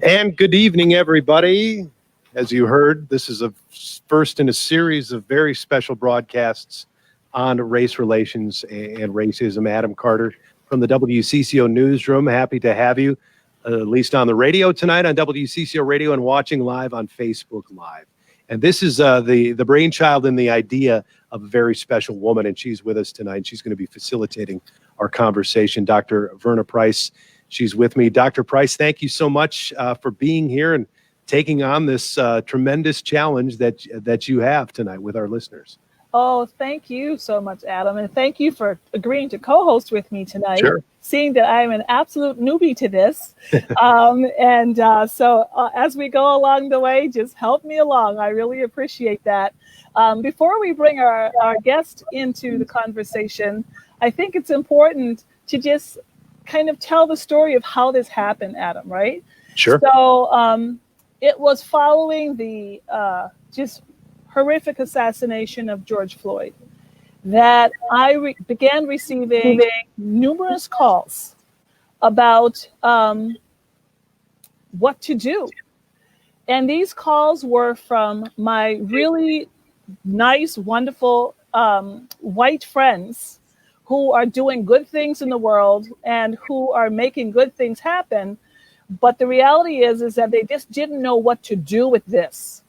And good evening, everybody. As you heard, this is a first in a series of very special broadcasts on race relations and racism. Adam Carter from the WCCO newsroom. Happy to have you, at least on the radio tonight on WCCO Radio and watching live on Facebook Live. And this is the brainchild and the idea of a very special woman, and she's with us tonight. She's going to be facilitating our conversation, Dr. Verna Price. She's with me. Dr. Price, thank you so much for being here and taking on this tremendous challenge that you have tonight with our listeners. Oh, thank you so much, Adam. And thank you for agreeing to co-host with me tonight. Sure. Seeing that I'm an absolute newbie to this. So as we go along the way, just help me along. I really appreciate that. Before we bring our guest into the conversation, I think it's important to just kind of tell the story of how this happened, Adam, right? Sure. So it was following the just horrific assassination of George Floyd that I began receiving numerous calls about what to do. And these calls were from my really nice, wonderful white friends who are doing good things in the world and who are making good things happen. But the reality is that they just didn't know what to do with this.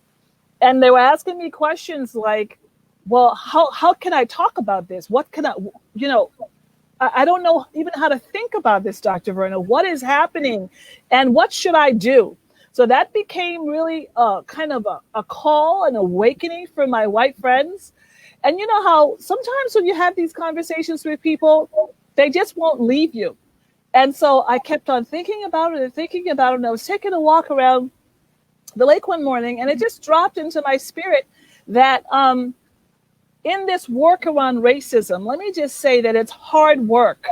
And they were asking me questions like, well, how can I talk about this? What can I don't know even how to think about this, Dr. Verna. What is happening and what should I do? So that became really kind of a call, an awakening for my white friends. And you know how sometimes when you have these conversations with people, they just won't leave you. And so I kept on thinking about it. And I was taking a walk around the lake one morning, and it just dropped into my spirit that in this work around racism, let me just say that it's hard work.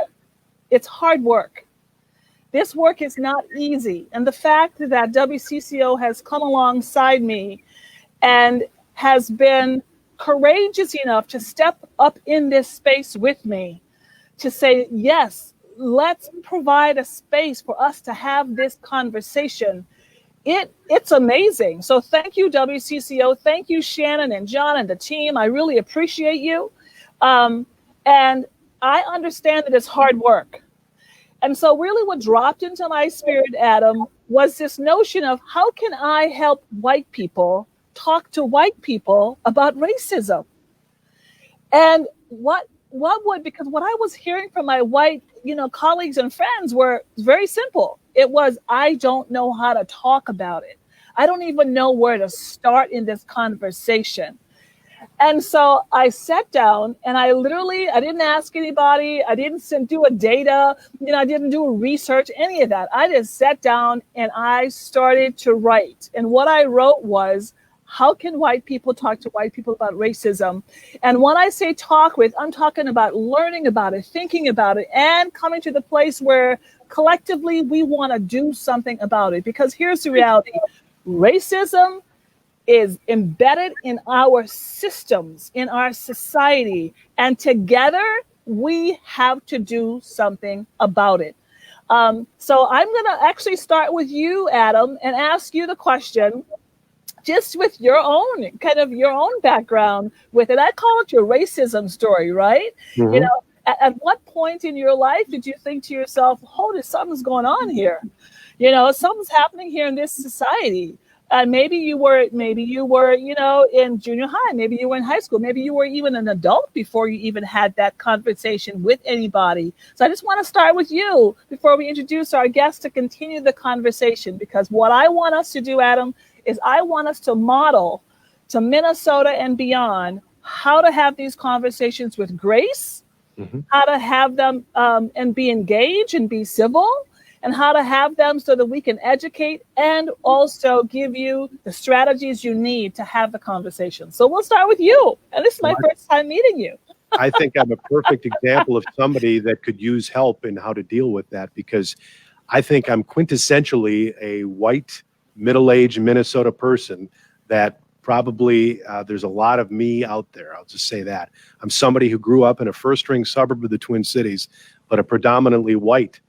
It's hard work. This work is not easy. And the fact that WCCO has come alongside me and has been courageous enough to step up in this space with me to say, yes, let's provide a space for us to have this conversation. It's amazing. So thank you, WCCO. Thank you, Shannon and John and the team. I really appreciate you. And I understand that it's hard work. And so really what dropped into my spirit, Adam, was this notion of how can I help white people talk to white people about racism? And because what I was hearing from my white, colleagues and friends were very simple. It was, I don't know how to talk about it. I don't even know where to start in this conversation. And so I sat down and I didn't ask anybody. I didn't do a data, I didn't do a research, any of that. I just sat down and I started to write. And what I wrote was, how can white people talk to white people about racism? And when I say talk with, I'm talking about learning about it, thinking about it, and coming to the place where collectively we want to do something about it. Because here's the reality. Racism is embedded in our systems, in our society, and together we have to do something about it. So I'm going to actually start with you, Adam, and ask you the question, just with your own background with it. I call it your racism story, right? Mm-hmm. At what point in your life did you think to yourself, something's going on here? Something's happening here in this society. Maybe you were, in junior high. Maybe you were in high school. Maybe you were even an adult before you even had that conversation with anybody. So I just want to start with you before we introduce our guest to continue the conversation, because what I want us to do, Adam, is I want us to model to Minnesota and beyond how to have these conversations with grace, mm-hmm. how to have them and be engaged and be civil, and how to have them so that we can educate and also give you the strategies you need to have the conversation. So we'll start with you. And this is my first time meeting you. I think I'm a perfect example of somebody that could use help in how to deal with that, because I think I'm quintessentially a white, middle-aged Minnesota person that probably there's a lot of me out there. I'll just say that. I'm somebody who grew up in a first-ring suburb of the Twin Cities, but a predominantly white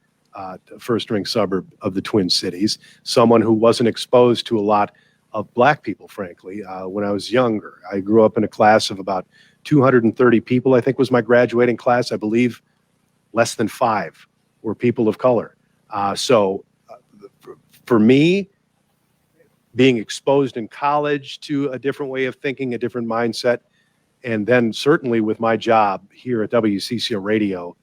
first ring suburb of the Twin Cities, someone who wasn't exposed to a lot of black people, frankly, when I was younger. I grew up in a class of about 230 people, I think was my graduating class. I believe less than 5 were people of color. For me, being exposed in college to a different way of thinking, a different mindset, and then certainly with my job here at WCCO Radio,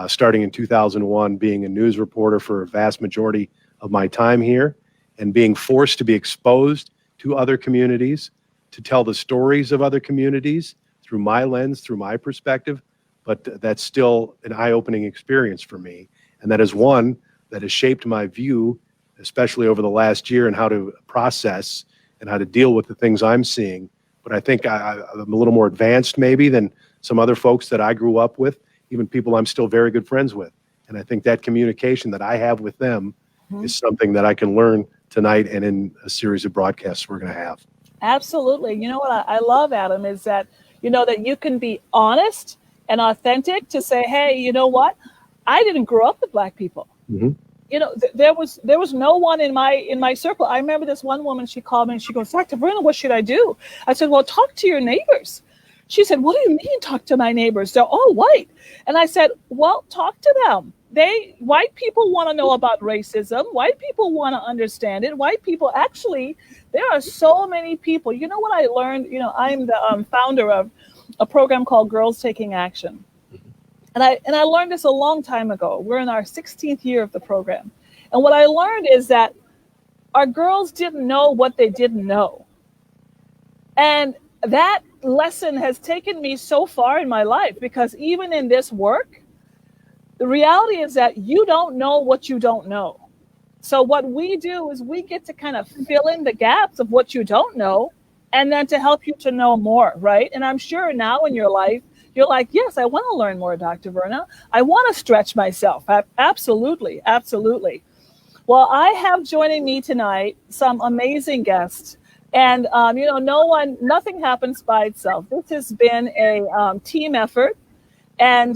starting in 2001, being a news reporter for a vast majority of my time here, and being forced to be exposed to other communities, to tell the stories of other communities through my lens, through my perspective. But that's still an eye-opening experience for me. And that is one that has shaped my view, especially over the last year, and how to process and how to deal with the things I'm seeing. But I think I'm a little more advanced maybe than some other folks that I grew up with, even people I'm still very good friends with. And I think that communication that I have with them is something that I can learn tonight and in a series of broadcasts we're going to have. Absolutely. You know what I love, Adam, is that, that you can be honest and authentic to say, hey, you know what? I didn't grow up with black people. There was no one in my circle. I remember this one woman, she called me and she goes, Dr. Verna, what should I do? I said, well, talk to your neighbors. She said, what do you mean talk to my neighbors? They're all white. And I said, well, talk to them. White people want to know about racism. White people want to understand it. White people, actually, there are so many people. You know what I learned? I'm the founder of a program called Girls Taking Action. And I learned this a long time ago. We're in our 16th year of the program. And what I learned is that our girls didn't know what they didn't know. And that lesson has taken me so far in my life, because even in this work, the reality is that you don't know what you don't know. So what we do is we get to kind of fill in the gaps of what you don't know, and then to help you to know more, right? And I'm sure now in your life, you're like, yes, I want to learn more, Dr. Verna. I want to stretch myself. Absolutely, absolutely. Well, I have joining me tonight some amazing guests. And, nothing happens by itself. This has been a team effort. And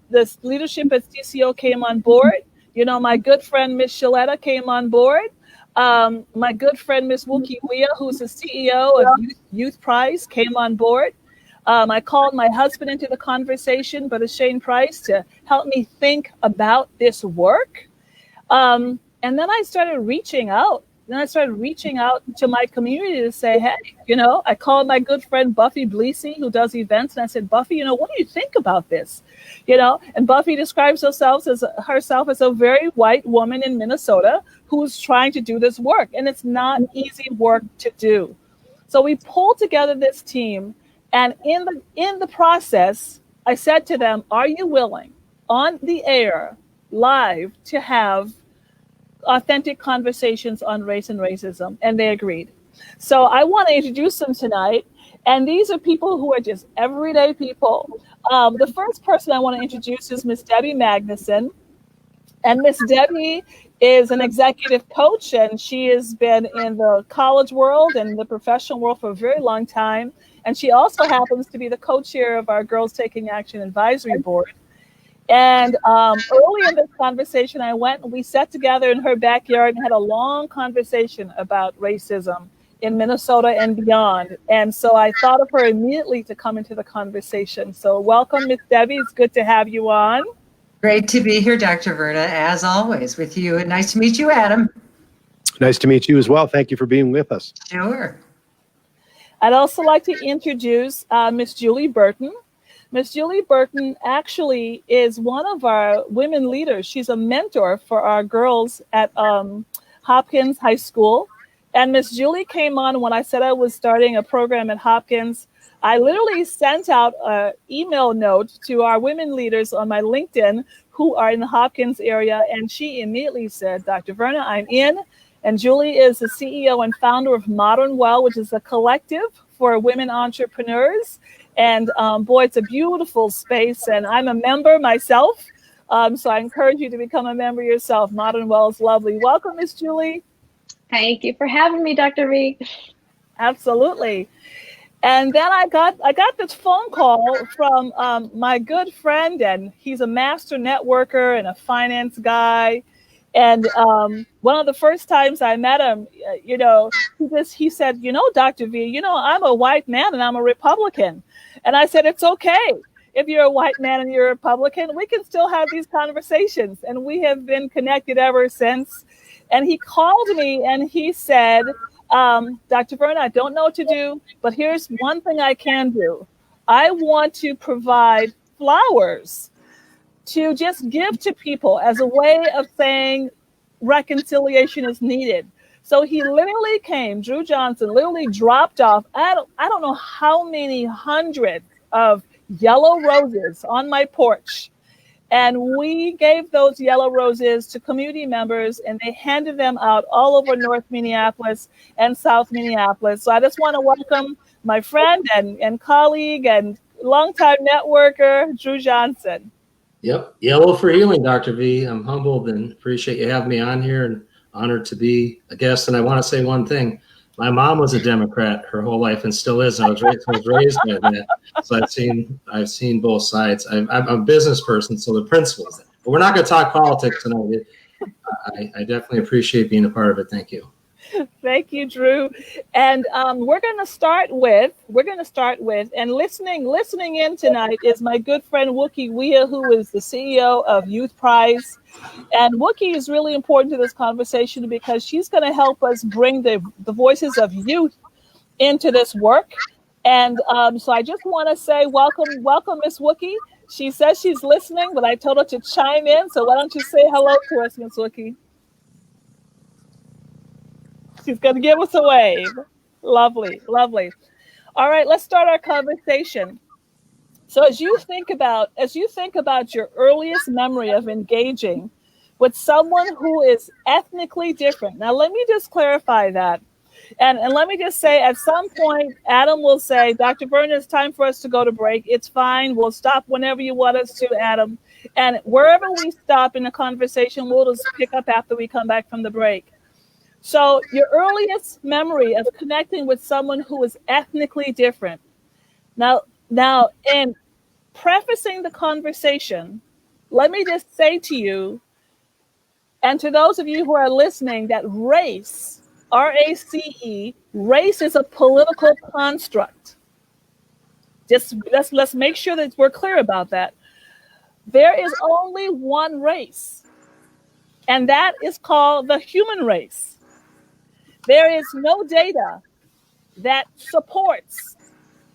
the leadership at CCO came on board. My good friend, Miss Shaletta, came on board. My good friend, Miss Wookie Wea, who's the CEO of Youth Prize, came on board. I called my husband into the conversation, Brother Shane Price, to help me think about this work. And then I started reaching out. To my community to say, hey, I called my good friend Buffy Bleesey, who does events, and I said, Buffy, what do you think about this? And Buffy describes herself as a very white woman in Minnesota who's trying to do this work, and it's not easy work to do. So we pulled together this team, and in the process, I said to them, are you willing on the air, live, to have authentic conversations on race and racism? And they agreed. So I want to introduce them tonight. And these are people who are just everyday people. The first person I want to introduce is Miss Debbie Magnuson. And Miss Debbie is an executive coach, and she has been in the college world and the professional world for a very long time. And she also happens to be the co-chair of our Girls Taking Action Advisory Board. And early in this conversation, we sat together in her backyard and had a long conversation about racism in Minnesota and beyond. And so I thought of her immediately to come into the conversation. So welcome, Miss Debbie. It's good to have you on. Great to be here, Dr. Verna, as always, with you. And nice to meet you, Adam. Nice to meet you as well. Thank you for being with us. Sure. I'd also like to introduce Miss Julie Burton. Miss Julie Burton actually is one of our women leaders. She's a mentor for our girls at Hopkins High School. And Miss Julie came on when I said I was starting a program at Hopkins. I literally sent out an email note to our women leaders on my LinkedIn who are in the Hopkins area. And she immediately said, Dr. Verna, I'm in. And Julie is the CEO and founder of Modern Well, which is a collective for women entrepreneurs. And boy, it's a beautiful space. And I'm a member myself. So I encourage you to become a member yourself. Modern Well is lovely. Welcome, Miss Julie. Thank you for having me, Dr. Reed. Absolutely. And then I got this phone call from my good friend, and he's a master networker and a finance guy. And one of the first times I met him, he said, Dr. V, I'm a white man and I'm a Republican. And I said, it's okay. If you're a white man and you're a Republican, we can still have these conversations. And we have been connected ever since. And he called me and he said, Dr. Verna, I don't know what to do, but here's one thing I can do. I want to provide flowers to just give to people as a way of saying reconciliation is needed. So he literally came, Drew Johnson literally dropped off, I don't know how many hundreds of yellow roses on my porch. And we gave those yellow roses to community members, and they handed them out all over North Minneapolis and South Minneapolis. So I just want to welcome my friend and colleague and longtime networker, Drew Johnson. Yep. Yellow for healing, Dr. V. I'm humbled and appreciate you having me on here and honored to be a guest. And I want to say one thing. My mom was a Democrat her whole life and still is. I was raised by that. So I've seen both sides. I'm a business person, so the principles. But we're not going to talk politics tonight. I definitely appreciate being a part of it. Thank you. Thank you, Drew. And we're going to start with, and listening in tonight is my good friend Wookie Wea, who is the CEO of Youth Prize. And Wookie is really important to this conversation because she's going to help us bring the voices of youth into this work. And so I just want to say welcome, Miss Wookie. She says she's listening, but I told her to chime in. So why don't you say hello to us, Miss Wookie? She's going to give us a wave. Lovely, lovely. All right, let's start our conversation. So as you think about your earliest memory of engaging with someone who is ethnically different. Now, let me just clarify that. And let me just say, at some point, Adam will say, Dr. Verna, it's time for us to go to break. It's fine. We'll stop whenever you want us to, Adam. And wherever we stop in the conversation, we'll just pick up after we come back from the break. So your earliest memory of connecting with someone who is ethnically different. Now, in prefacing the conversation, let me just say to you, and to those of you who are listening, that race, R-A-C-E, race is a political construct. Just let's make sure that we're clear about that. There is only one race, and that is called the human race. There is no data that supports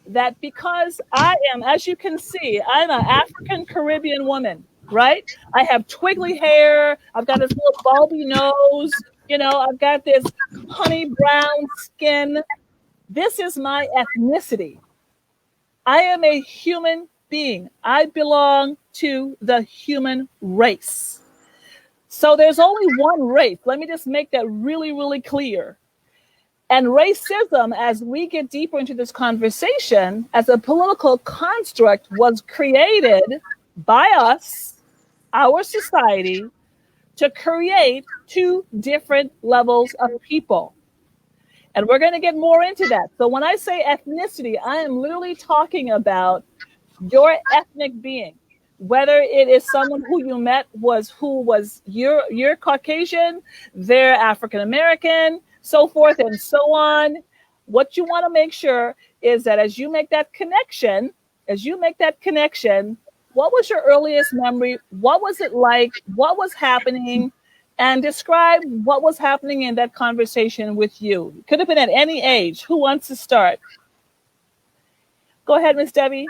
that because I am, as you can see, I'm an African Caribbean woman, right? I have twiggly hair. I've got this little bulby nose. I've got this honey brown skin. This is my ethnicity. I am a human being. I belong to the human race. So there's only one race. Let me just make that really, really clear. And racism, as we get deeper into this conversation, as a political construct, was created by us, our society, to create two different levels of people. And we're going to get more into that. So when I say ethnicity, I am literally talking about your ethnic being, whether it is someone who you met you're Caucasian, they're African American, so forth and so on. What you want to make sure is that as you make that connection, what was your earliest memory? What was it like? What was happening? And describe what was happening in that conversation with you. It could have been at any age. Who wants to start? Go ahead, Miss Debbie.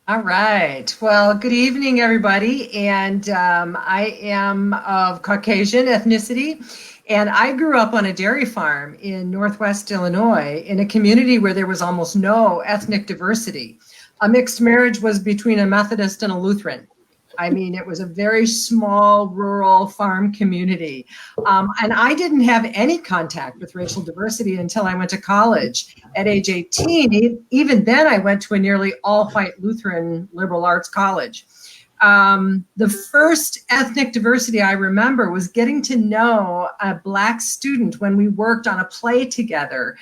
All right. Well, good evening, everybody. And I am of Caucasian ethnicity. And I grew up on a dairy farm in Northwest Illinois in a community where there was almost no ethnic diversity. A mixed marriage was between a Methodist and a Lutheran. I mean, it was a very small rural farm community. And I didn't have any contact with racial diversity until I went to college at age 18. Even then, I went to a nearly all-white Lutheran liberal arts college. The first ethnic diversity I remember was getting to know a Black student when we worked on a play together.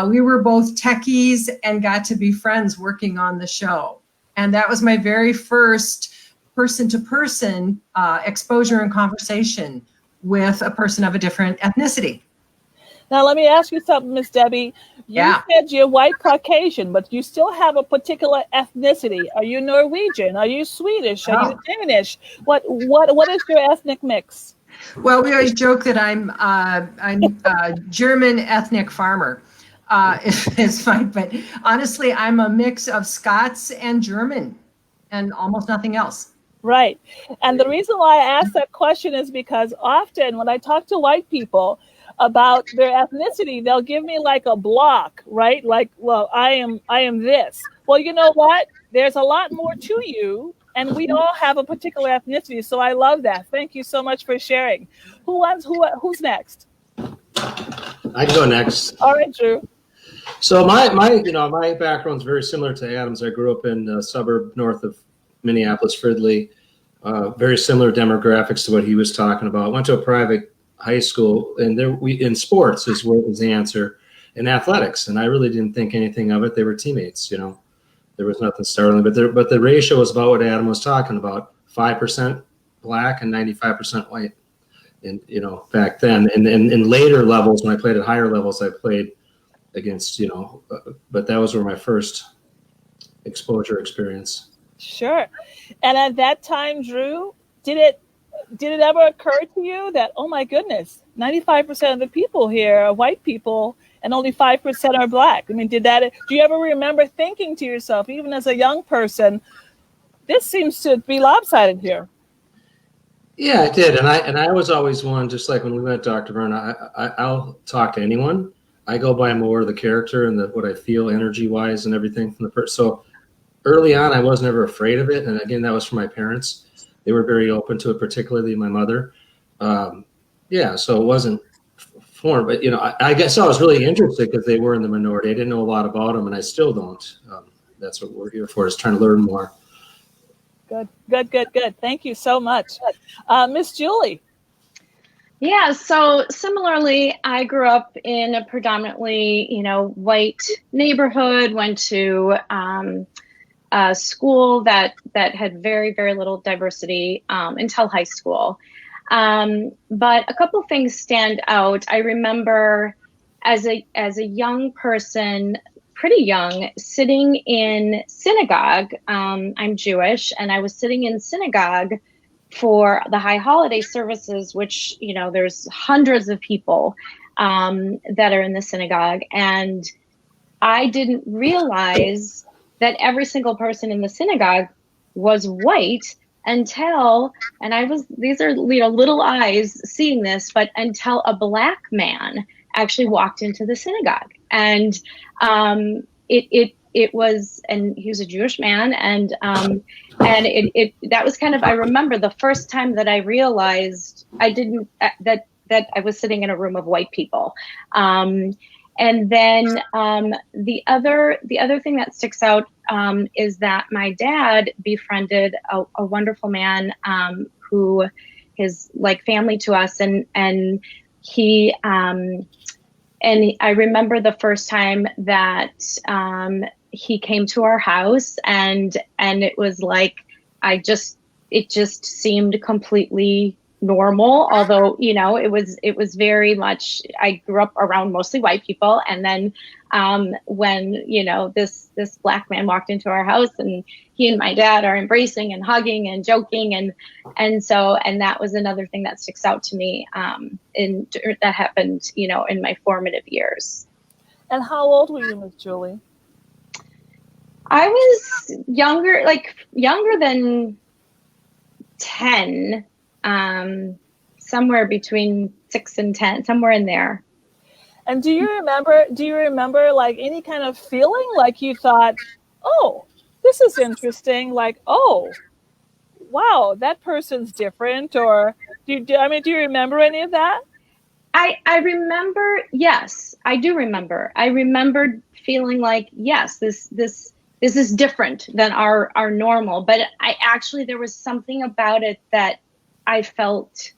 We were both techies and got to be friends working on the show. And that was my very first person-to-person exposure and conversation with a person of a different ethnicity. Now, let me ask you something, Miss Debbie. You said you're white Caucasian, but you still have a particular ethnicity. Are you Norwegian? Are you Swedish? Are you Danish? What is your ethnic mix? Well, we always joke that I'm a German ethnic farmer. It's fine, but honestly, I'm a mix of Scots and German, and almost nothing else. Right. And the reason why I ask that question is because often when I talk to white people about their ethnicity, they'll give me like a block, right? Like, well, I am this. Well, you know what? There's a lot more to you, and we all have a particular ethnicity. So I love that. Thank you so much for sharing. Who's next? I can go next. All right, Drew. So my background is very similar to Adam's. I grew up in a suburb north of Minneapolis, Fridley. Very similar demographics to what he was talking about. Went to a private high school, and in sports is what was the answer, in athletics, and I really didn't think anything of it. They were teammates, there was nothing startling, but the ratio was about what Adam was talking about: 5% Black and 95% white. And back then, and in later levels, when I played at higher levels, I played against but that was where my first exposure experience. Sure. And at that time, Drew, did it ever occur to you that, oh my goodness, 95% of the people here are white people and only 5% are Black? I mean, do you ever remember thinking to yourself, even as a young person, this seems to be lopsided here? Yeah, I did. And I was always one, just like when we met Dr. Verna, I'll talk to anyone. I go by more the character and what I feel energy wise and everything from the person. So early on, I was never afraid of it. And again, that was from my parents. They were very open to it, particularly my mother. So it wasn't foreign, but I guess I was really interested because they were in the minority. I didn't know a lot about them, and I still don't. That's what we're here for, is trying to learn more. Good. Thank you so much. Miss Julie. Yeah, so similarly, I grew up in a predominantly, white neighborhood, went to a school that had very, very little diversity until high school. But a couple things stand out. I remember as a young person, pretty young, sitting in synagogue. I'm Jewish, and I was sitting in synagogue for the high holiday services, which, there's hundreds of people that are in the synagogue. And I didn't realize that every single person in the synagogue was white until, these are little eyes seeing this, but until a Black man actually walked into the synagogue. And it was, and he was a Jewish man, and that was kind of, I remember the first time that I realized that I was sitting in a room of white people. And then the other thing that sticks out is that my dad befriended a wonderful man who is like family to us, and he and I remember the first time that he came to our house, and it was like it just seemed completely normal, although it was very much, I grew up around mostly white people, and then when this Black man walked into our house, and he and my dad are embracing and hugging and joking, and that was another thing that sticks out to me that happened in my formative years. And how old were you, Miss Julie? I was younger than 10. Somewhere between 6 and 10, somewhere in there. And do you remember like any kind of feeling, like you thought, oh, this is interesting, like, oh, wow, that person's different? Or do you remember any of that? I remember, yes, I do remember. I remembered feeling like, yes, this this is different than our normal. But there was something about it that I felt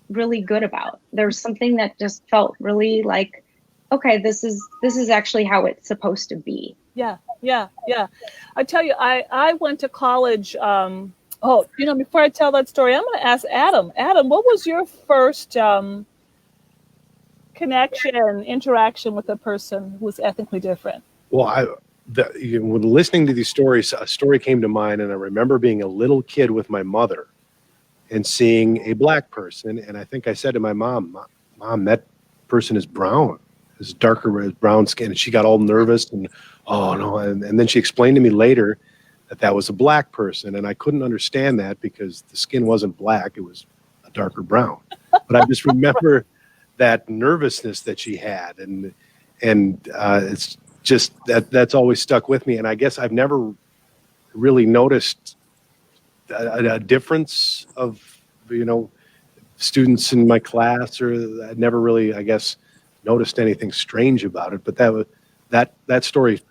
really good about. There was something that just felt really like, okay, this is actually how it's supposed to be. Yeah. I tell you, I went to college. Before I tell that story, I'm going to ask Adam. Adam, what was your first interaction with a person who was ethnically different? Well, when listening to these stories, a story came to mind, and I remember being a little kid with my mother and seeing a black person, and I think I said to my mom, that person is brown, is darker, brown skin, and she got all nervous, and oh no, and then she explained to me later that was a black person, and I couldn't understand that because the skin wasn't black, it was a darker brown. But I just remember that nervousness that she had, and it's just that's always stuck with me. And I guess I've never really noticed a difference of students in my class, or I never really, I guess, noticed anything strange about it. But that story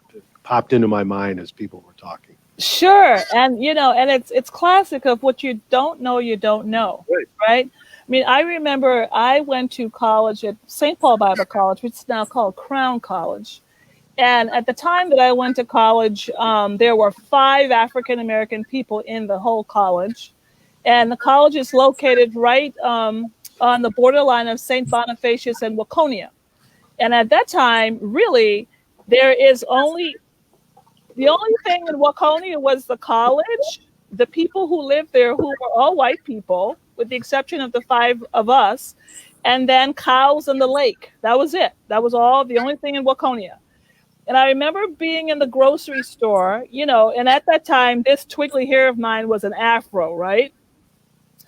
popped into my mind as people were talking. Sure. And and it's classic of what you don't know, right? I mean, I remember I went to college at St. Paul Bible College, which is now called Crown College. And at the time that I went to college, there were 5 African-American people in the whole college. And the college is located right on the borderline of St. Bonifacius and Waconia. And at that time, really, the only thing in Waconia was the college, the people who lived there who were all white people, with the exception of the 5 of us, and then cows and the lake. That was it. That was the only thing in Waconia. And I remember being in the grocery store, and at that time, this twiggly hair of mine was an afro, right?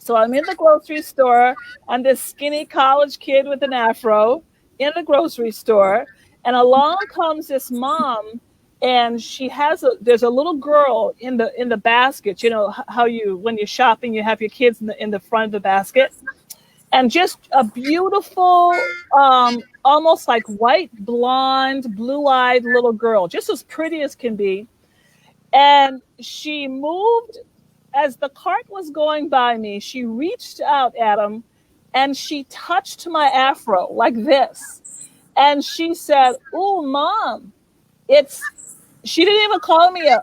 So I'm in the grocery store. I'm this skinny college kid with an afro in the grocery store. And along comes this mom, and there's a little girl in the basket. How when you're shopping, you have your kids in the front of the basket. And just a beautiful, almost like white, blonde, blue-eyed little girl, just as pretty as can be. And she moved, as the cart was going by me, she reached out, Adam, and she touched my afro like this. And she said, "Oh, Mom, she didn't even call me a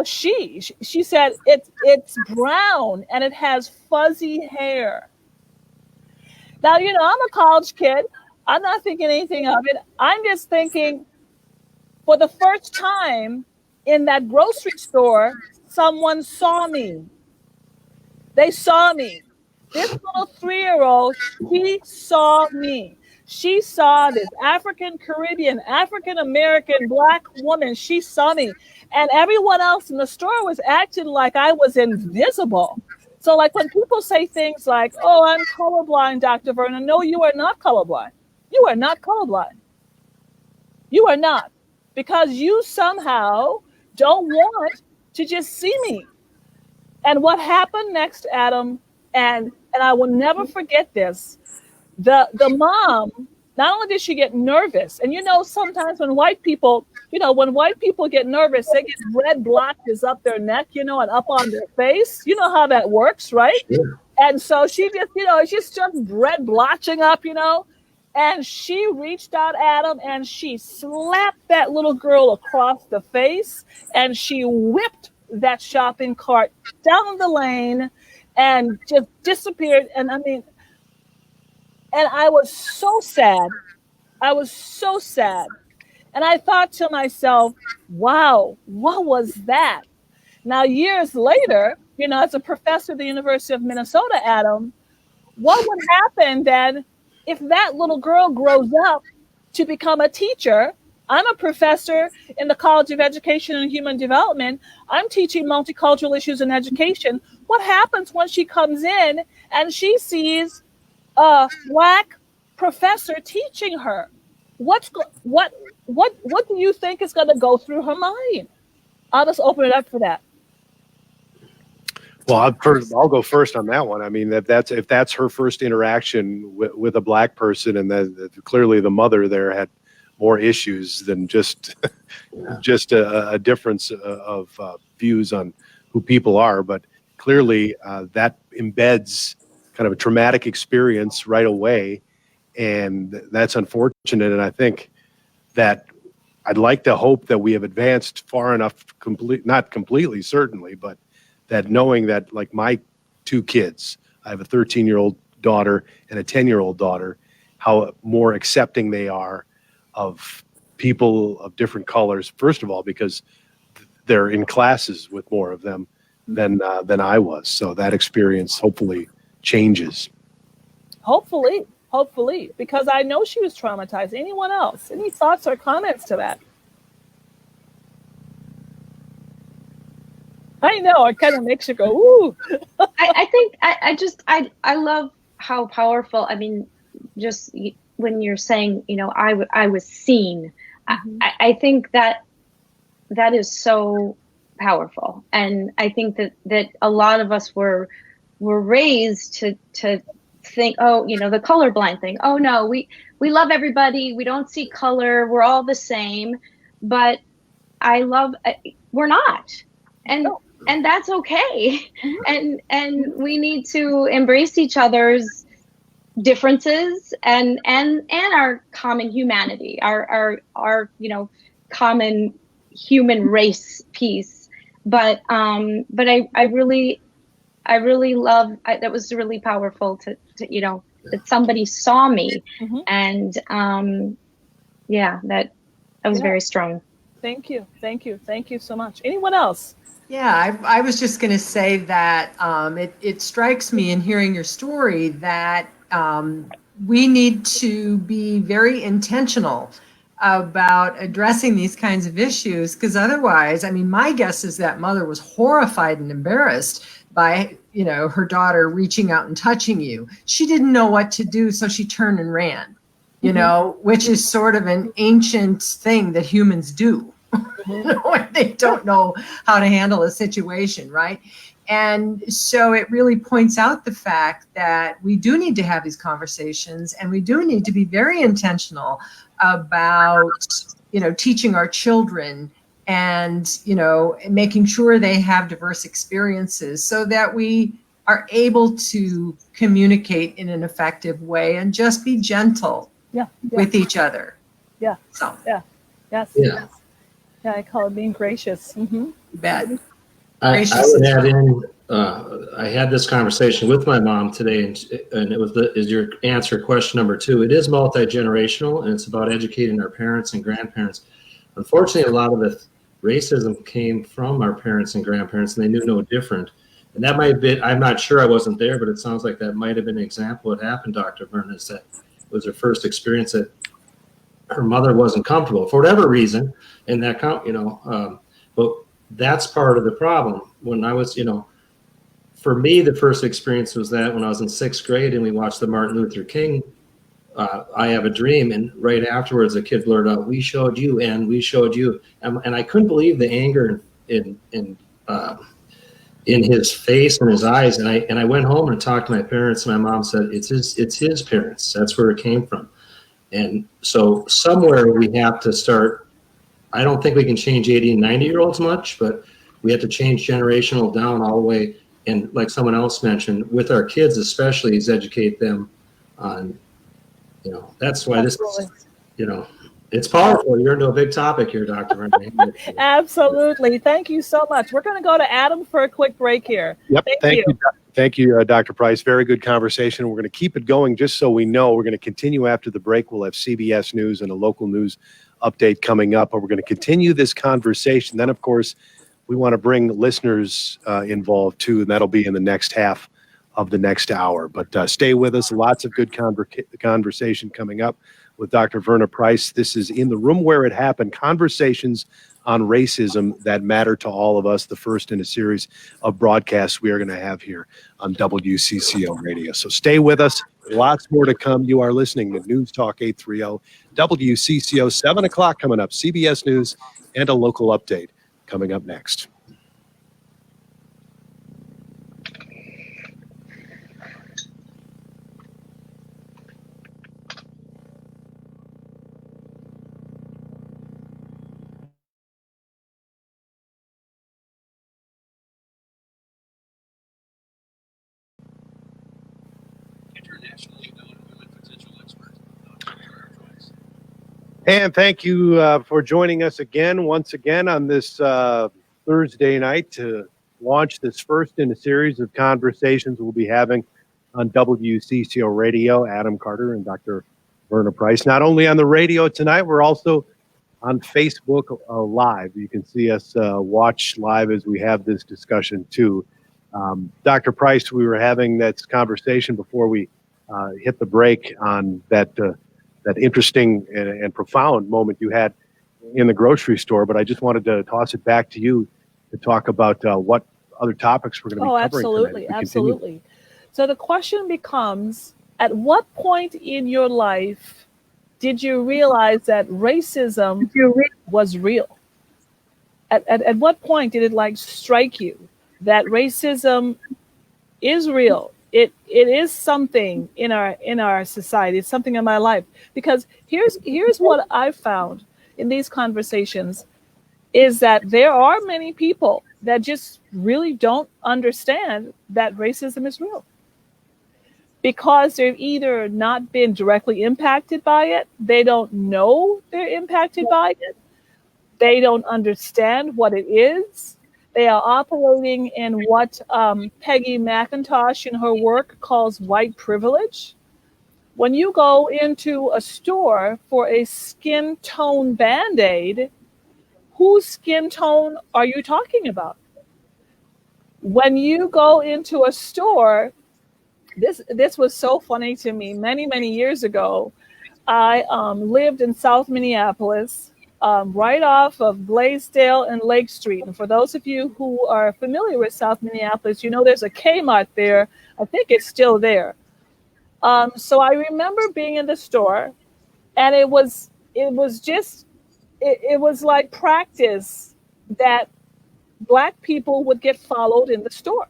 she. She said, it's brown and it has fuzzy hair." Now, I'm a college kid. I'm not thinking anything of it. I'm just thinking, for the first time in that grocery store, someone saw me. They saw me. This little 3-year-old, she saw me. She saw this African Caribbean, African American Black woman. She saw me. And everyone else in the store was acting like I was invisible. So like when people say things like, "Oh, I'm colorblind, Dr. Verna." No, you are not colorblind. You are not colorblind. You are not. Because you somehow don't want to just see me. And what happened next, Adam, and I will never forget this, the mom, not only did she get nervous, and sometimes when white people get nervous, they get red blotches up their neck, and up on their face. You know how that works, right? Sure. And so she just started red blotching up, and she reached out at him and she slapped that little girl across the face, and she whipped that shopping cart down the lane and just disappeared. And I was so sad. I was so sad. And I thought to myself, wow, what was that? Now, years later, as a professor at the University of Minnesota, Adam, what would happen then if that little girl grows up to become a teacher? I'm a professor in the College of Education and Human Development. I'm teaching multicultural issues in education. What happens when she comes in and she sees a Black professor teaching her? What do you think is going to go through her mind? I'll just open it up for that. Well, I'll go first on that one. I mean, if that's her first interaction with a Black person, and that clearly the mother there had more issues than just just a difference of views on who people are. But clearly, that embeds kind of a traumatic experience right away, and that's unfortunate. And I think that I'd like to hope that we have advanced far enough, not completely, certainly, but that knowing that, like my two kids, I have a 13-year-old daughter and a 10-year-old daughter, how more accepting they are of people of different colors, first of all, because they're in classes with more of them than I was. So that experience hopefully changes. Hopefully, because I know she was traumatized. Anyone else? Any thoughts or comments to that? I know, it kind of makes you go, ooh. I think I love how powerful, I mean, just when you're saying, you know, I was seen, I think that is so powerful. And I think that a lot of us were raised to think, oh, you know, the colorblind thing. Oh no, we love everybody. We don't see color. We're all the same. But we're not. And that's okay. And we need to embrace each other's differences and our common humanity, our you know, common human race piece. But I really love, that was really powerful to you know, that somebody saw me. And yeah, that was very strong. Thank you so much. Anyone else? Yeah, I was just going to say that it strikes me in hearing your story that we need to be very intentional about addressing these kinds of issues, because otherwise, I mean, my guess is that mother was horrified and embarrassed by, you know, her daughter reaching out and touching you. She didn't know what to do, so she turned and ran, you know, which is sort of an ancient thing that humans do. When they don't know how to handle a situation, right? And so it really points out the fact that we do need to have these conversations, and we do need to be very intentional about, you know, teaching our children and, you know, making sure they have diverse experiences so that we are able to communicate in an effective way and just be gentle with each other. Yeah. So. Yeah. Yes. Yeah. Yes. Yeah, I call it being gracious. You bet. I would add in, I had this conversation with my mom today, and it was is your answer question number 2. It is multi-generational, and it's about educating our parents and grandparents. Unfortunately, a lot of the racism came from our parents and grandparents, and they knew no different. And that might have been, I'm not sure, I wasn't there, but it sounds like that might have been an example. What happened, Dr. Verna, is that it was her first experience that her mother wasn't comfortable for whatever reason, and that, you know, but that's part of the problem. When I was, you know, for me, the first experience was that when I was in 6th grade and we watched the Martin Luther King, I Have a Dream, and right afterwards a kid blurted out, "We showed you, and we showed you," and I couldn't believe the anger in his face and his eyes. And I went home and talked to my parents, and my mom said, it's his parents. That's where it came from. And so somewhere we have to start. I don't think we can change 80 and 90-year-olds much, but we have to change generational down all the way. And like someone else mentioned, with our kids especially, is educate them on, you know, that's why this is, you know, it's powerful. You're into a big topic here, Dr. Verna. Absolutely. Thank you so much. We're going to go to Adam for a quick break here. Yep. Thank you, Dr. Price. Very good conversation. We're going to keep it going just so we know. We're going to continue after the break. We'll have CBS News and a local news update coming up, but we're going to continue this conversation. Then, of course, we want to bring listeners involved too, and that'll be in the next half of the next hour. But stay with us. Lots of good conversation coming up with Dr. Verna Price. This is In the Room Where It Happened, conversations on racism that matter to all of us, the first in a series of broadcasts we are going to have here on WCCO Radio. So stay with us. Lots more to come. You are listening to News Talk 830 WCCO, 7 o'clock coming up, CBS News and a local update coming up next. And thank you for joining us once again on this Thursday night to launch this first in a series of conversations we'll be having on WCCO Radio. Adam Carter and Dr. Verna Price. Not only on the radio tonight, we're also on Facebook Live. You can see us watch live as we have this discussion too. Dr. Price, we were having that conversation before we hit the break on that interesting and profound moment you had in the grocery store, but I just wanted to toss it back to you to talk about what other topics we're going to be covering absolutely, tonight. Absolutely. So the question becomes, at what point in your life did you realize that racism was real? At what point did it strike you that racism is real? It is something in our society. It's something in my life. Because here's what I've found in these conversations is that there are many people that just really don't understand that racism is real. Because they've either not been directly impacted by it, they don't know they're impacted by it, they don't understand what it is. They are operating in what Peggy McIntosh in her work calls white privilege. When you go into a store for a skin tone Band-Aid, whose skin tone are you talking about? When you go into a store, this was so funny to me. Many, many years ago, I lived in South Minneapolis, right off of Blaisdell and Lake Street. And for those of you who are familiar with South Minneapolis, you know there's a Kmart there. I think it's still there. So I remember being in the store, and it was like practice that Black people would get followed in the store,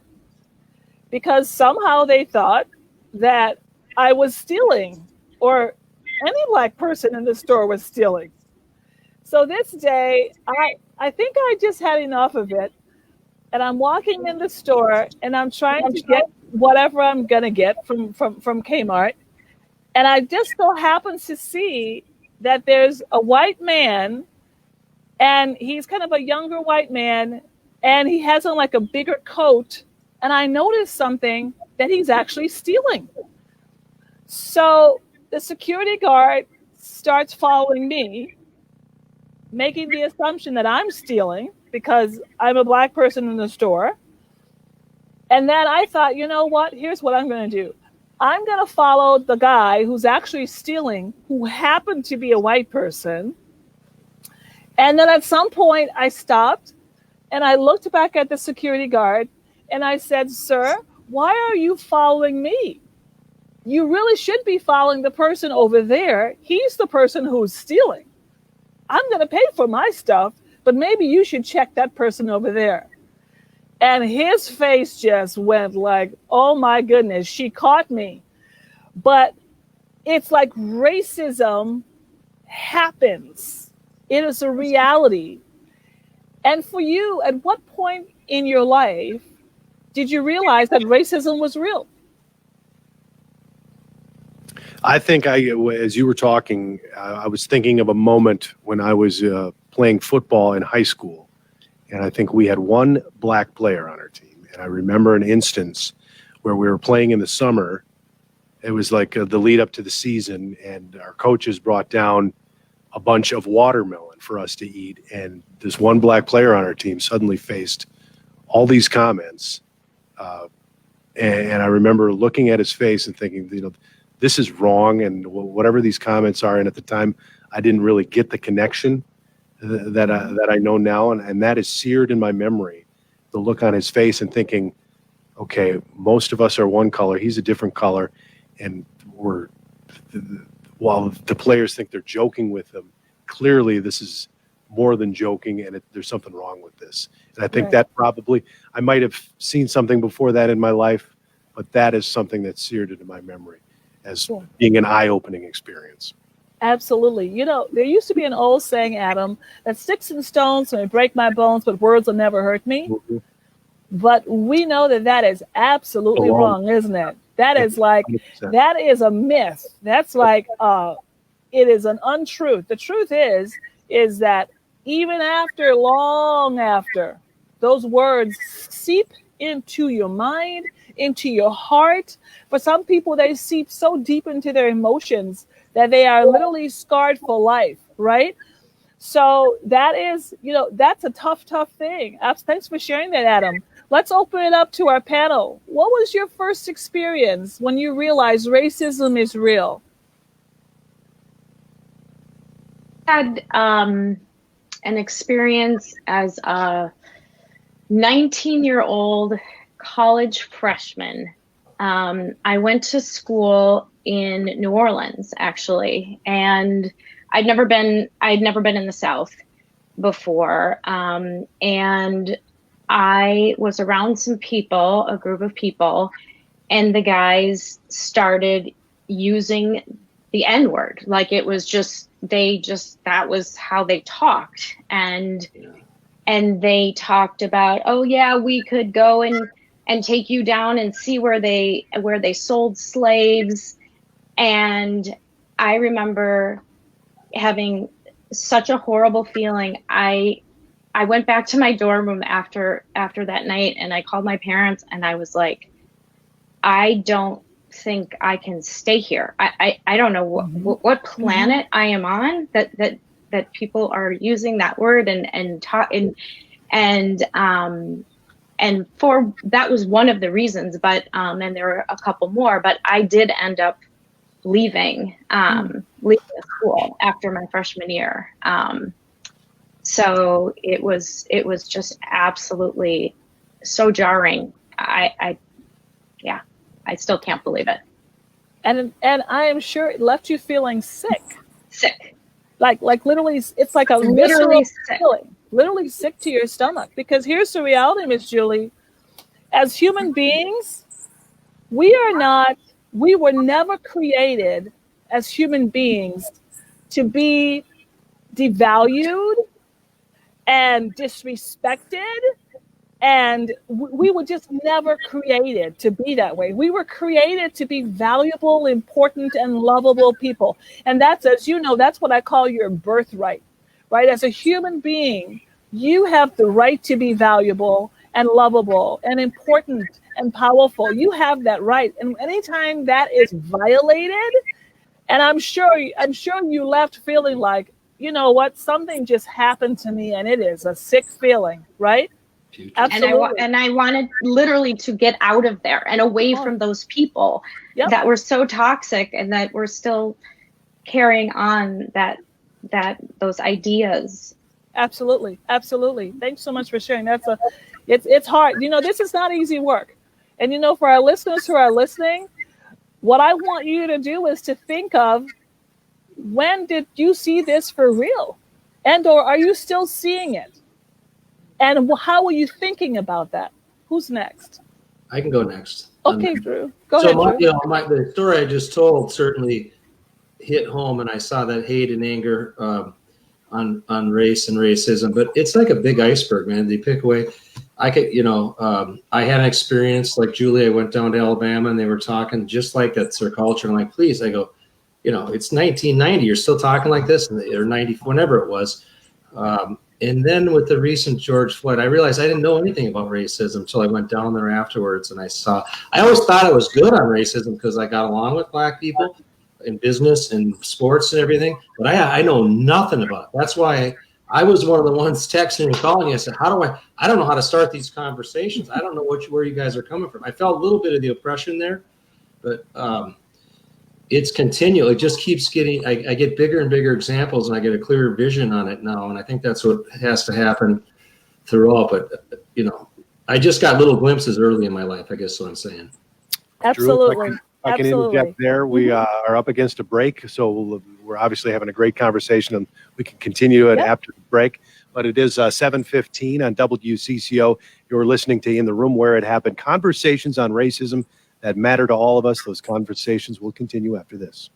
because somehow they thought that I was stealing, or any Black person in the store was stealing. So this day, I think I just had enough of it. And I'm walking in the store and I'm trying to get whatever I'm going to get from Kmart. And I just so happen to see that there's a white man, and he's kind of a younger white man, and he has on a bigger coat. And I noticed something, that he's actually stealing. So the security guard starts following me, making the assumption that I'm stealing because I'm a Black person in the store. And then I thought, you know what? Here's what I'm going to do. I'm going to follow the guy who's actually stealing, who happened to be a white person. And then at some point I stopped and I looked back at the security guard and I said, "Sir, why are you following me? You really should be following the person over there. He's the person who's stealing. I'm going to pay for my stuff, but maybe you should check that person over there." And his face just went like, oh my goodness, she caught me. But it's like racism happens. It is a reality. And for you, at what point in your life did you realize that racism was real? I think as you were talking, I was thinking of a moment when I was playing football in high school. And I think we had one Black player on our team. And I remember an instance where we were playing in the summer. It was like the lead up to the season, and our coaches brought down a bunch of watermelon for us to eat. And this one Black player on our team suddenly faced all these comments. And I remember looking at his face and thinking, this is wrong. And whatever these comments are. And at the time, I didn't really get the connection that I know now, and that is seared in my memory. The look on his face and thinking, okay, most of us are one color, he's a different color, and while the players think they're joking with him, clearly this is more than joking, and there's something wrong with this. And I think Right. that probably, I might have seen something before that in my life, but that is something that's seared into my memory as Cool. being an eye-opening experience. Absolutely. There used to be an old saying, Adam, that sticks and stones may break my bones, but words will never hurt me. Mm-hmm. But we know that is absolutely Wrong. wrong, isn't it? That is like, 100%. that is a myth. That's like, it is an untruth. The truth is that even after, long after, those words seep into your mind, into your heart. For some people, they seep so deep into their emotions that they are literally scarred for life, right? So that is, that's a tough, tough thing. Thanks for sharing that, Adam. Let's open it up to our panel. What was your first experience when you realized racism is real? Had an experience as a 19-year-old college freshman. I went to school in New Orleans, actually, and I'd never been in the South before. And I was around some people, a group of people, and the guys started using the N-word. Like, it was just, that was how they talked. And they talked about, oh yeah, we could go and take you down and see where they sold slaves. And I remember having such a horrible feeling. I went back to my dorm room after that night, and I called my parents, and I was like, I don't think I can stay here. I don't know what planet I am on that people are using that word and for that was one of the reasons, but and there were a couple more, but I did end up leaving the school after my freshman year. So it was just absolutely so jarring. I still can't believe it. And I am sure it left you feeling sick. Like literally, it's like a Literally visceral feeling, literally sick to your stomach. Because here's the reality, Miss Julie. As human beings, we were never created as human beings to be devalued and disrespected. And we were just never created to be that way. We were created to be valuable, important, and lovable people. And that's, as you know, that's what I call your birthright, right? As a human being, you have the right to be valuable and lovable and important and powerful. You have that right. And anytime that is violated, and I'm sure you left feeling like, you know what, something just happened to me, and it is a sick feeling, right? Absolutely. And I wanted literally to get out of there and away from those people that were so toxic and that were still carrying on those ideas. Absolutely. Thanks so much for sharing. It's hard. This is not easy work. And for our listeners who are listening, what I want you to do is to think of, when did you see this for real? And or are you still seeing it? And how are you thinking about that? Who's next? I can go next. Okay, Drew. Go ahead, Drew. The story I just told certainly hit home, and I saw that hate and anger on race and racism. But it's like a big iceberg, man. They pick away. I could, I had an experience like Julie. I went down to Alabama, and they were talking just like that's their culture. I'm like, please, I go, it's 1990. You're still talking like this, or 90, whenever it was. And then with the recent George Floyd, I realized I didn't know anything about racism until I went down there afterwards. And I always thought I was good on racism because I got along with Black people in business and sports and everything. But I know nothing about it. That's why I was one of the ones texting and calling you. I said, I don't know how to start these conversations. I don't know where you guys are coming from. I felt a little bit of the oppression there, but it's continual. It just keeps getting, I get bigger and bigger examples, and I get a clearer vision on it now. And I think that's what has to happen throughout. But, I just got little glimpses early in my life, I guess is what I'm saying. Absolutely. Drew, if I can interject there. We are up against a break, so we're obviously having a great conversation, and we can continue it after the break. But it is 7:15 on WCCO. You're listening to In the Room Where It Happened, conversations on racism that matter to all of us. Those conversations will continue after this.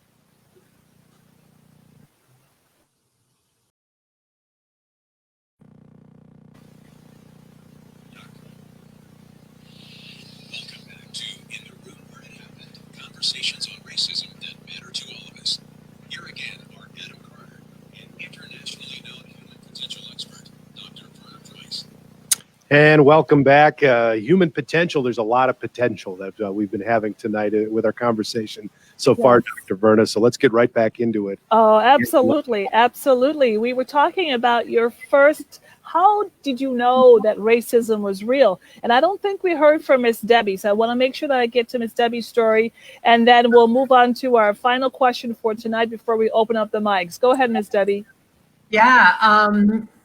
Welcome back to In the Room Where It Happened. And welcome back. Human potential. There's a lot of potential that we've been having tonight with our conversation so far, Dr. Verna. So let's get right back into it. Oh, absolutely. Absolutely. We were talking about your first, how did you know that racism was real? And I don't think we heard from Miss Debbie. So I want to make sure that I get to Miss Debbie's story, and then we'll move on to our final question for tonight before we open up the mics. Go ahead, Miss Debbie. Yeah,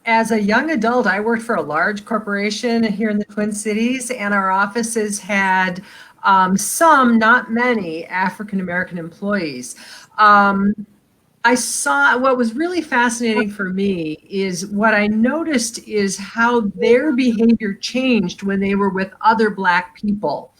as a young adult, I worked for a large corporation here in the Twin Cities, and our offices had some, not many, African-American employees. I saw, what was really fascinating for me is what I noticed is how their behavior changed when they were with other Black people.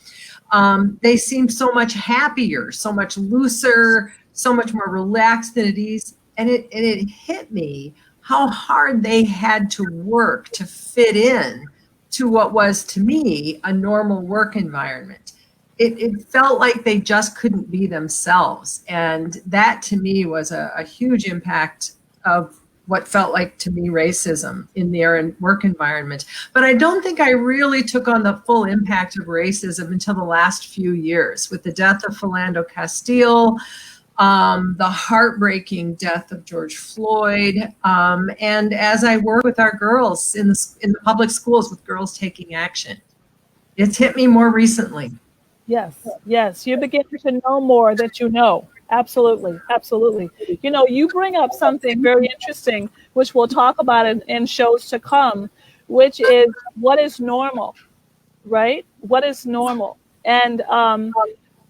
They seemed so much happier, so much looser, so much more relaxed and at ease. And it hit me how hard they had to work to fit in to what was, to me, a normal work environment. It felt like they just couldn't be themselves. And that, to me, was a huge impact of what felt like, to me, racism in their work environment. But I don't think I really took on the full impact of racism until the last few years, with the death of Philando Castile, the heartbreaking death of George Floyd, and as I work with our girls in the public schools with Girls Taking Action. It's hit me more recently. Yes, yes. You begin to know more that you know. Absolutely, absolutely. You know, you bring up something very interesting, which we'll talk about in shows to come, which is what is normal, right? What is normal? And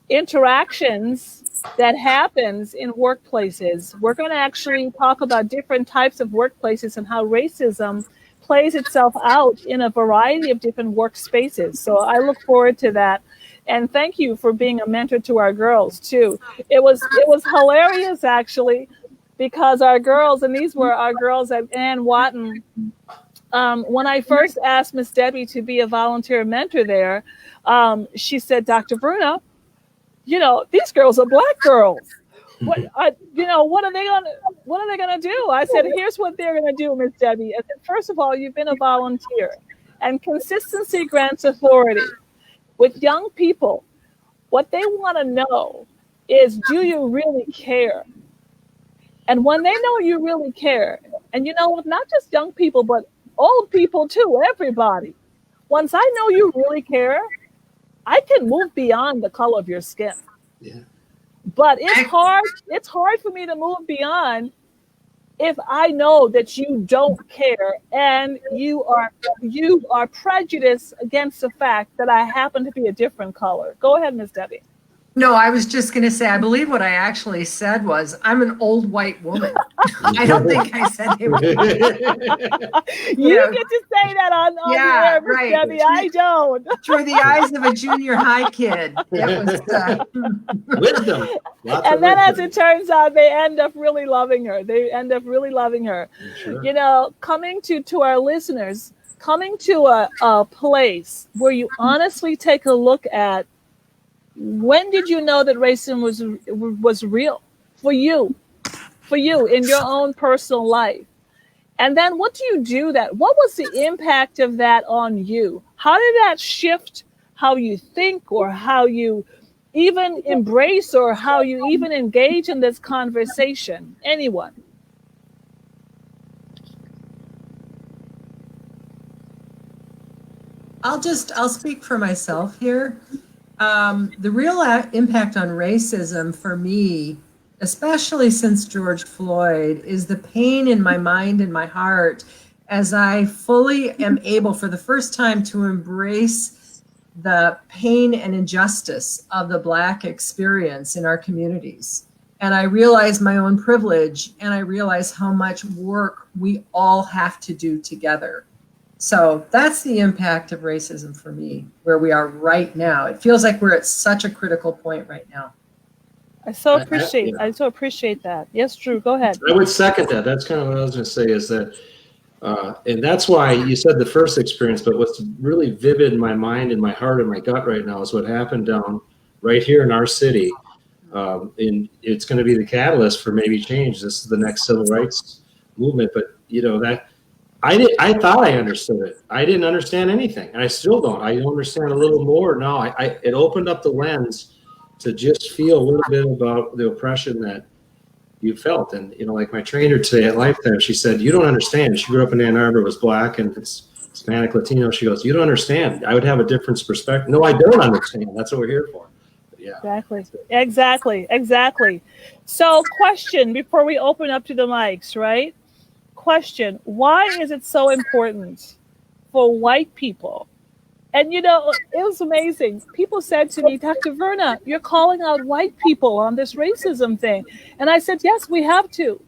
interactions that happens in workplaces. We're going to actually talk about different types of workplaces and how racism plays itself out in a variety of different workspaces. So I look forward to that. And thank you for being a mentor to our girls too. It was hilarious actually, because our girls, and these were our girls at Ann Watton, when I first asked Miss Debbie to be a volunteer mentor there, she said, Dr. Verna, you know, these girls are Black girls. What are they gonna do? I said, here's what they're gonna do, Miss Debbie. I said, first of all, you've been a volunteer, and consistency grants authority. With young people, what they want to know is, do you really care? And when they know you really care, and you know, not just young people, but old people too, everybody. Once I know you really care, I can move beyond the color of your skin. Yeah. But it's hard for me to move beyond if I know that you don't care and you are prejudiced against the fact that I happen to be a different color. Go ahead, Miss Debbie. No, I was just going to say, I believe what I actually said was, I'm an old white woman. I don't think I said they were. You get to say that on the air, Miss right. Debbie. I don't. Through the eyes of a junior high kid. It was Wisdom. And then, as it turns out, they end up really loving her. Sure. You know, coming to our listeners, coming to a place where you honestly take a look at, when did you know that racism was real for you in your own personal life? And then what do you do that? What was the impact of that on you? How did that shift how you think, or how you even embrace, or how you even engage in this conversation? Anyone? I'll speak for myself here. The real impact on racism for me, especially since George Floyd, is the pain in my mind and my heart as I fully am able for the first time to embrace the pain and injustice of the Black experience in our communities. And I realize my own privilege, and I realize how much work we all have to do together. So that's the impact of racism for me, where we are right now. It feels like we're at such a critical point right now. I so appreciate that. Yes, Drew, go ahead. I would second that. That's kind of what I was going to say, is that, and that's why you said the first experience, but what's really vivid in my mind and my heart and my gut right now is what happened down right here in our city. And it's going to be the catalyst for maybe change. This is the next civil rights movement, but you know, that I thought I understood it. I didn't understand anything, and I still don't. I understand a little more now. It opened up the lens to just feel a little bit about the oppression that you felt. And, like my trainer today at Lifetime, she said, you don't understand. She grew up in Ann Arbor, was Black and it's Hispanic Latino. She goes, you don't understand. I would have a different perspective. No, I don't understand. That's what we're here for. But yeah. Exactly. So question before we open up to the mics, right? Question, why is it so important for white people? And it was amazing. People said to me, Dr. Verna, you're calling out white people on this racism thing. And I said, yes, we have to,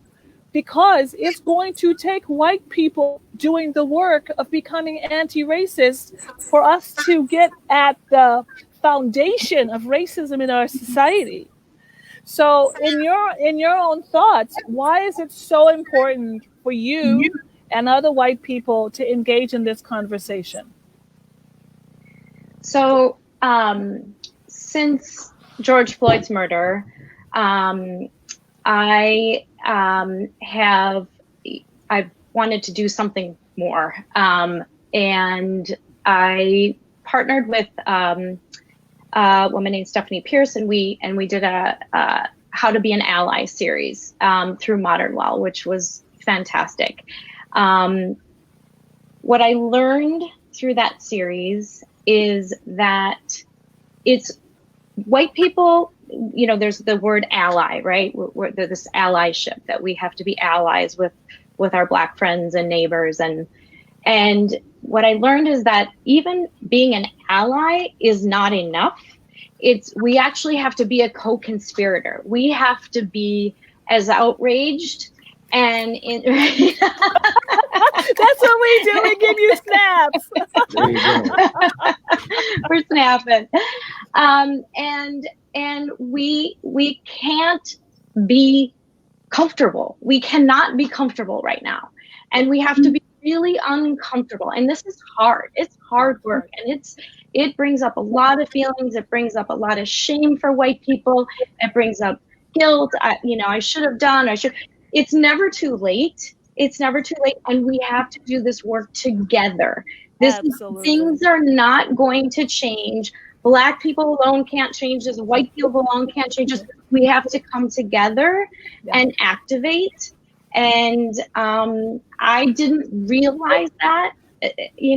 because it's going to take white people doing the work of becoming anti-racist for us to get at the foundation of racism in our society. So in your own thoughts, why is it so important for you and other white people to engage in this conversation? So since George Floyd's murder, I've wanted to do something more, and I partnered with a woman named Stephanie Pierce, and we did a How to Be an Ally series through Modern Law, which was fantastic. What I learned through that series is that it's white people, there's the word ally, right? There's this allyship, that we have to be allies with our Black friends and neighbors. And what I learned is that even being an ally is not enough. We actually have to be a co-conspirator. We have to be as outraged and that's what we do. We give you snaps. There you go. We're snapping. And we can't be comfortable. We cannot be comfortable right now. And we have to be really uncomfortable. And this is hard. It's hard work. And it brings up a lot of feelings. It brings up a lot of shame for white people. It brings up guilt. I should have done. It's never too late. It's never too late. And we have to do this work together. Things are not going to change. Black people alone can't change this. White people alone can't change this. We have to come together and activate. And I didn't realize that, we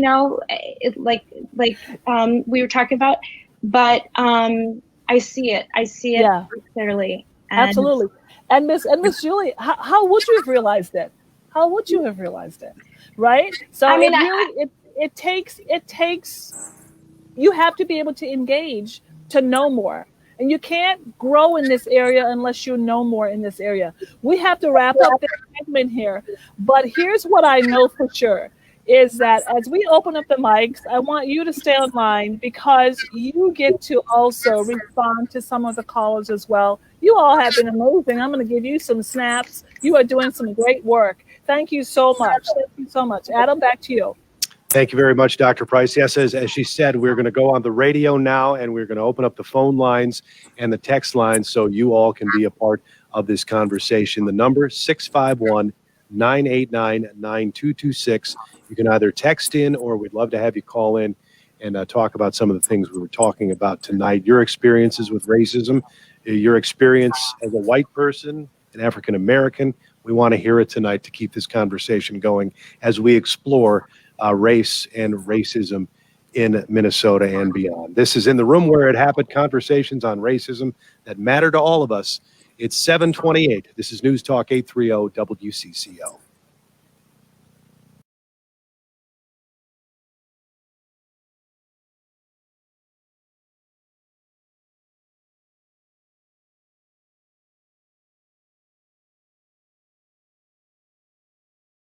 were talking about, but I see it. I see it clearly. And absolutely. And Miss Julie, how would you have realized it? How would you have realized it? Right? So it takes you have to be able to engage to know more. And you can't grow in this area unless you know more in this area. We have to wrap up this segment here. But here's what I know for sure is that as we open up the mics, I want you to stay online because you get to also respond to some of the callers as well. You all have been amazing. I'm going to give you some snaps. You are doing some great work. Thank you so much. Thank you so much. Adam, back to you. Thank you very much, Dr. Price. Yes, as she said, we're going to go on the radio now, and we're going to open up the phone lines and the text lines so you all can be a part of this conversation. The number 651-989-9226. You can either text in or we'd love to have you call in and talk about some of the things we were talking about tonight. Your experiences with racism, your experience as a white person, an African American. We want to hear it tonight to keep this conversation going as we explore race and racism in Minnesota and beyond. This is In the Room Where It Happened, conversations on racism that matter to all of us. It's 7:28. This is News Talk 830 WCCO.